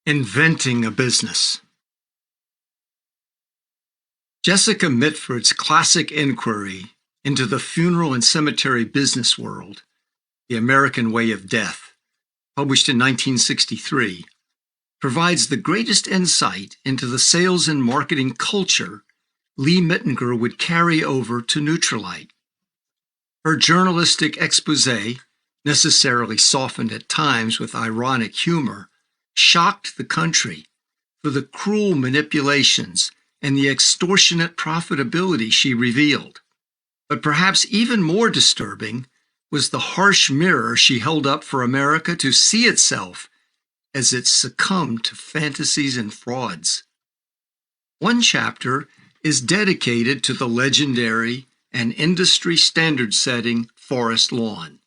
Inventing a business. Jessica Mitford's classic inquiry into the funeral and cemetery business world, The American Way of Death, published in 1963, provides the greatest insight into the sales and marketing culture Lee Mittinger would carry over to Nutrilite. Her journalistic expose, necessarily softened at times with ironic humor, shocked the country for the cruel manipulations and the extortionate profitability she revealed. But perhaps even more disturbing was the harsh mirror she held up for America to see itself as it succumbed to fantasies and frauds. One chapter is dedicated to the legendary and industry standard-setting Forest Lawn.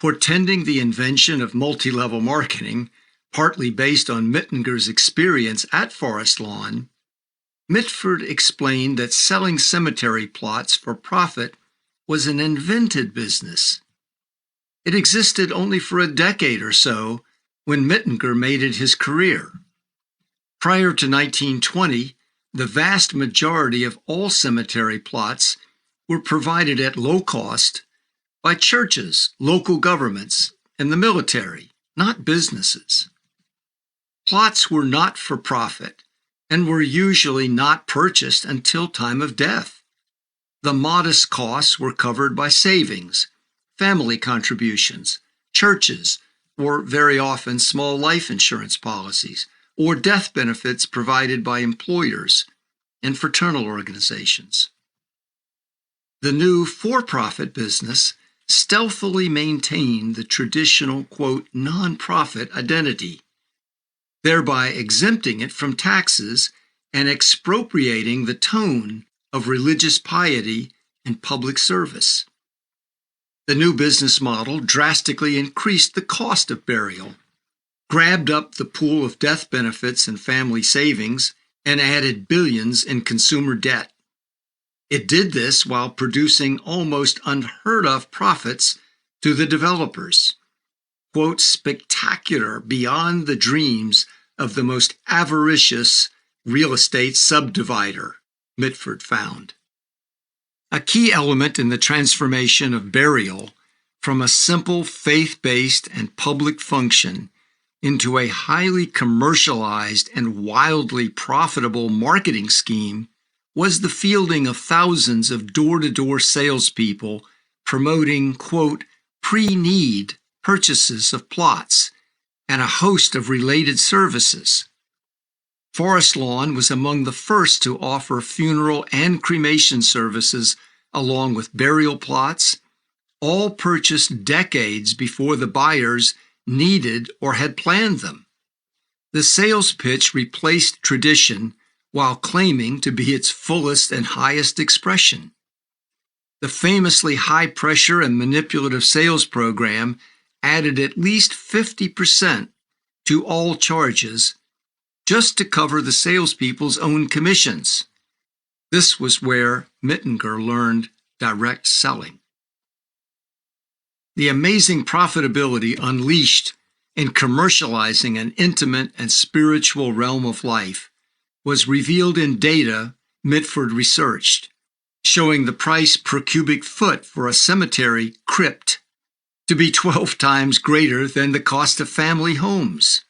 Portending the invention of multi-level marketing, partly based on Mittinger's experience at Forest Lawn, Mitford explained that selling cemetery plots for profit was an invented business. It existed only for a decade or so when Mittinger made it his career. Prior to 1920, the vast majority of all cemetery plots were provided at low cost by churches, local governments, and the military, not businesses. Plots were not for profit and were usually not purchased until time of death. The modest costs were covered by savings, family contributions, churches, or very often small life insurance policies, or death benefits provided by employers and fraternal organizations. The new for-profit business stealthily maintained the traditional, quote, nonprofit identity, thereby exempting it from taxes and expropriating the tone of religious piety and public service. The new business model drastically increased the cost of burial, grabbed up the pool of death benefits and family savings, and added billions in consumer debt. It did this while producing almost unheard-of profits to the developers, quote, spectacular beyond the dreams of the most avaricious real estate subdivider, Mitford found. A key element in the transformation of burial from a simple faith-based and public function into a highly commercialized and wildly profitable marketing scheme was the fielding of thousands of door-to-door salespeople promoting, quote, pre-need purchases of plots and a host of related services. Forest Lawn was among the first to offer funeral and cremation services along with burial plots, all purchased decades before the buyers needed or had planned them. The sales pitch replaced tradition while claiming to be its fullest and highest expression. The famously high-pressure and manipulative sales program added at least 50% to all charges just to cover the salespeople's own commissions. This was where Mittinger learned direct selling. The amazing profitability unleashed in commercializing an intimate and spiritual realm of life was revealed in data Mitford researched, showing the price per cubic foot for a cemetery crypt to be 12 times greater than the cost of family homes.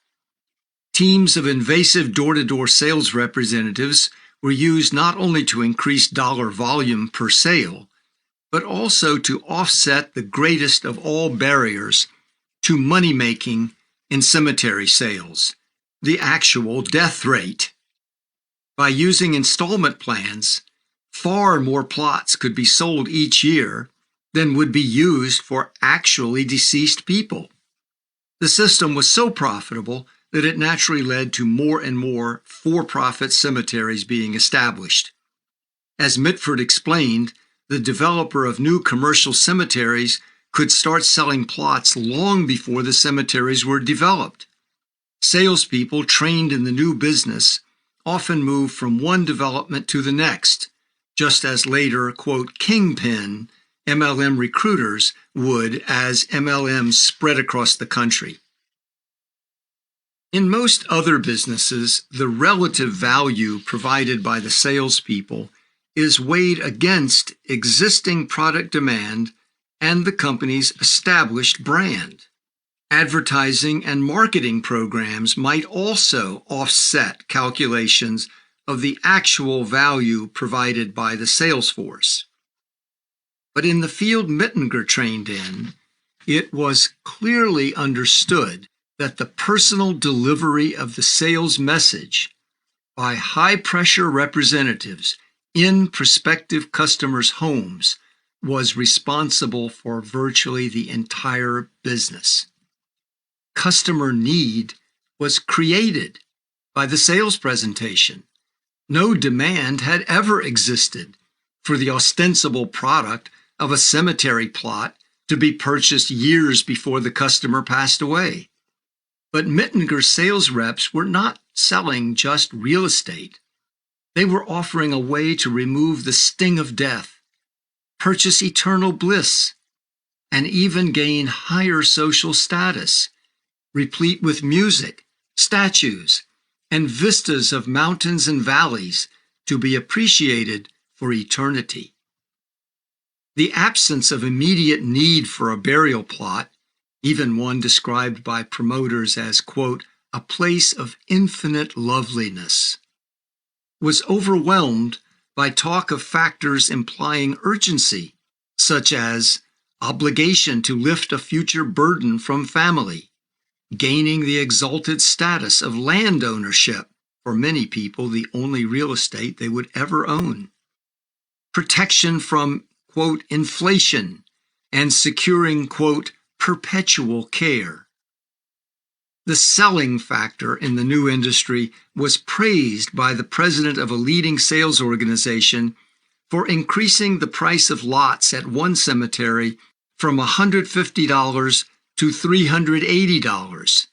Teams of invasive door-to-door sales representatives were used not only to increase dollar volume per sale, but also to offset the greatest of all barriers to money-making in cemetery sales, the actual death rate. By using installment plans, far more plots could be sold each year than would be used for actually deceased people. The system was so profitable that it naturally led to more and more for-profit cemeteries being established. As Mitford explained, the developer of new commercial cemeteries could start selling plots long before the cemeteries were developed. Salespeople trained in the new business often moved from one development to the next, just as later, quote, kingpin MLM recruiters would as MLMs spread across the country. In most other businesses, the relative value provided by the salespeople is weighed against existing product demand and the company's established brand. Advertising and marketing programs might also offset calculations of the actual value provided by the sales force. But in the field Mittinger trained in, it was clearly understood that the personal delivery of the sales message by high-pressure representatives in prospective customers' homes was responsible for virtually the entire business. Customer need was created by the sales presentation. No demand had ever existed for the ostensible product of a cemetery plot to be purchased years before the customer passed away. But Mittinger's sales reps were not selling just real estate. They were offering a way to remove the sting of death, purchase eternal bliss, and even gain higher social status, replete with music, statues, and vistas of mountains and valleys to be appreciated for eternity. The absence of immediate need for a burial plot, even one described by promoters as, quote, a place of infinite loveliness, was overwhelmed by talk of factors implying urgency, such as obligation to lift a future burden from family, gaining the exalted status of land ownership, for many people the only real estate they would ever own, protection from, quote, inflation, and securing, quote, perpetual care. The selling factor in the new industry was praised by the president of a leading sales organization for increasing the price of lots at one cemetery from $150 to $380.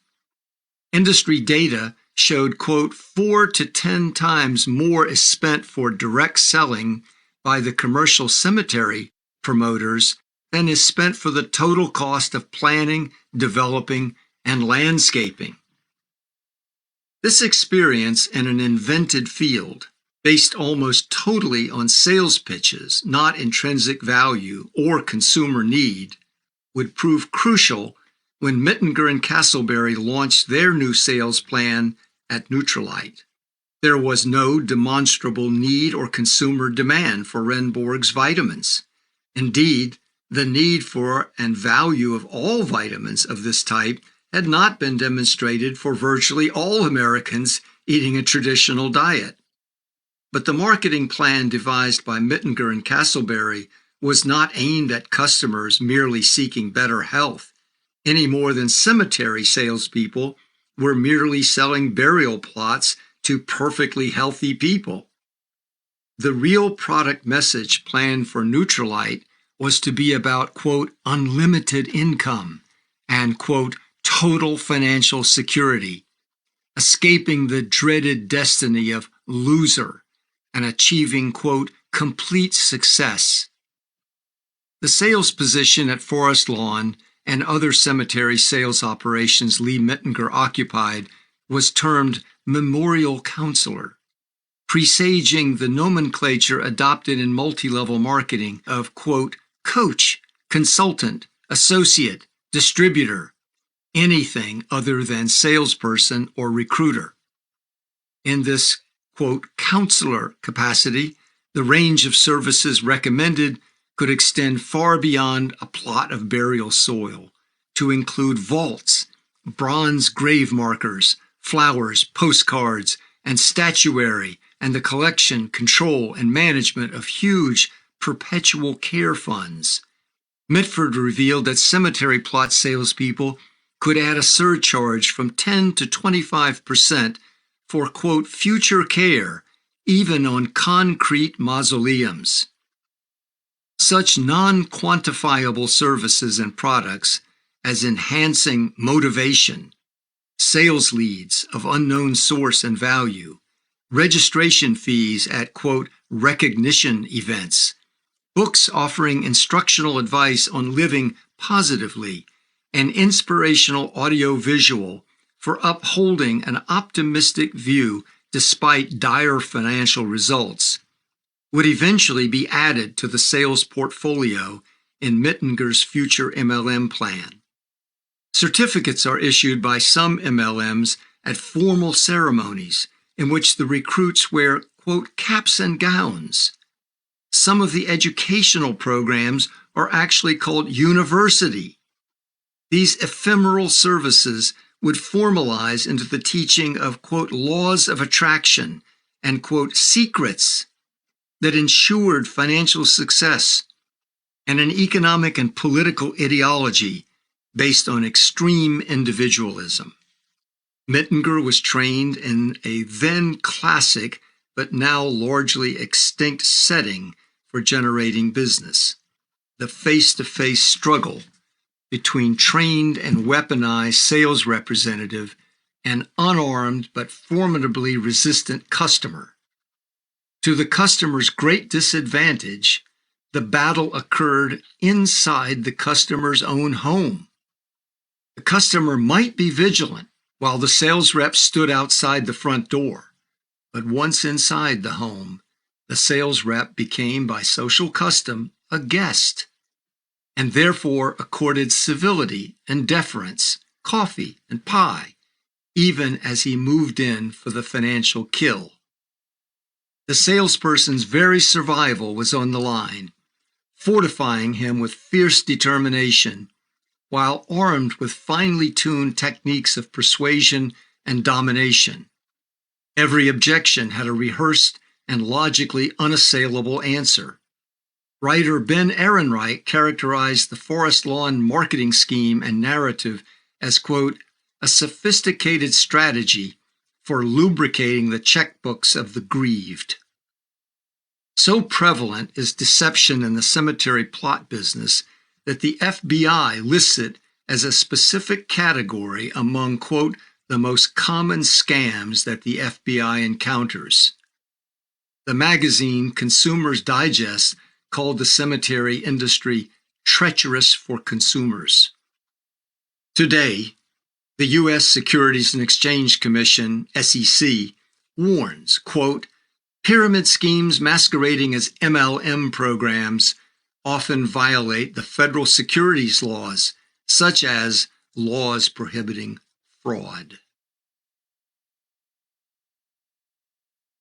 Industry data showed, quote, 4 to 10 times more is spent for direct selling by the commercial cemetery promoters than is spent for the total cost of planning, developing, and landscaping. This experience in an invented field, based almost totally on sales pitches, not intrinsic value or consumer need, would prove crucial when Mittinger and Castleberry launched their new sales plan at Neutralite. There was no demonstrable need or consumer demand for Renborg's vitamins. Indeed, the need for and value of all vitamins of this type had not been demonstrated for virtually all Americans eating a traditional diet. But the marketing plan devised by Mittinger and Castleberry was not aimed at customers merely seeking better health, any more than cemetery salespeople were merely selling burial plots to perfectly healthy people. The real product message planned for Neutralite was to be about, quote, unlimited income and, quote, total financial security, escaping the dreaded destiny of loser and achieving, quote, complete success. The sales position at Forest Lawn and other cemetery sales operations Lee Mittinger occupied was termed memorial counselor, presaging the nomenclature adopted in multi-level marketing of, quote, coach, consultant, associate, distributor, anything other than salesperson or recruiter. In this, quote, counselor capacity, the range of services recommended could extend far beyond a plot of burial soil to include vaults, bronze grave markers, flowers, postcards, and statuary, and the collection, control, and management of huge perpetual care funds. Mitford revealed that cemetery plot salespeople could add a surcharge from 10 to 25% for, quote, future care, even on concrete mausoleums. Such non-quantifiable services and products as enhancing motivation, sales leads of unknown source and value, registration fees at, quote, recognition events, books offering instructional advice on living positively, and inspirational audio-visual for upholding an optimistic view despite dire financial results would eventually be added to the sales portfolio in Mittinger's future MLM plan. Certificates are issued by some MLMs at formal ceremonies in which the recruits wear, quote, caps and gowns. Some of the educational programs are actually called university. These ephemeral services would formalize into the teaching of, quote, laws of attraction and, quote, secrets that ensured financial success, and an economic and political ideology based on extreme individualism. Mittinger was trained in a then classic but now largely extinct setting for generating business, the face-to-face struggle between trained and weaponized sales representative and unarmed but formidably resistant customer. To the customer's great disadvantage, the battle occurred inside the customer's own home. The customer might be vigilant while the sales rep stood outside the front door, but once inside the home, the sales rep became, by social custom, a guest, and therefore accorded civility and deference, coffee and pie, even as he moved in for the financial kill. The salesperson's very survival was on the line, fortifying him with fierce determination, while armed with finely tuned techniques of persuasion and domination. Every objection had a rehearsed and logically unassailable answer. Writer Ben Ehrenreich characterized the Forest Lawn marketing scheme and narrative as, quote, a sophisticated strategy for lubricating the checkbooks of the grieved. So prevalent is deception in the cemetery plot business that the FBI lists it as a specific category among, quote, the most common scams that the FBI encounters. The magazine Consumer's Digest called the cemetery industry treacherous for consumers. Today, the U.S. Securities and Exchange Commission, SEC, warns, quote, pyramid schemes masquerading as MLM programs often violate the federal securities laws, such as laws prohibiting fraud.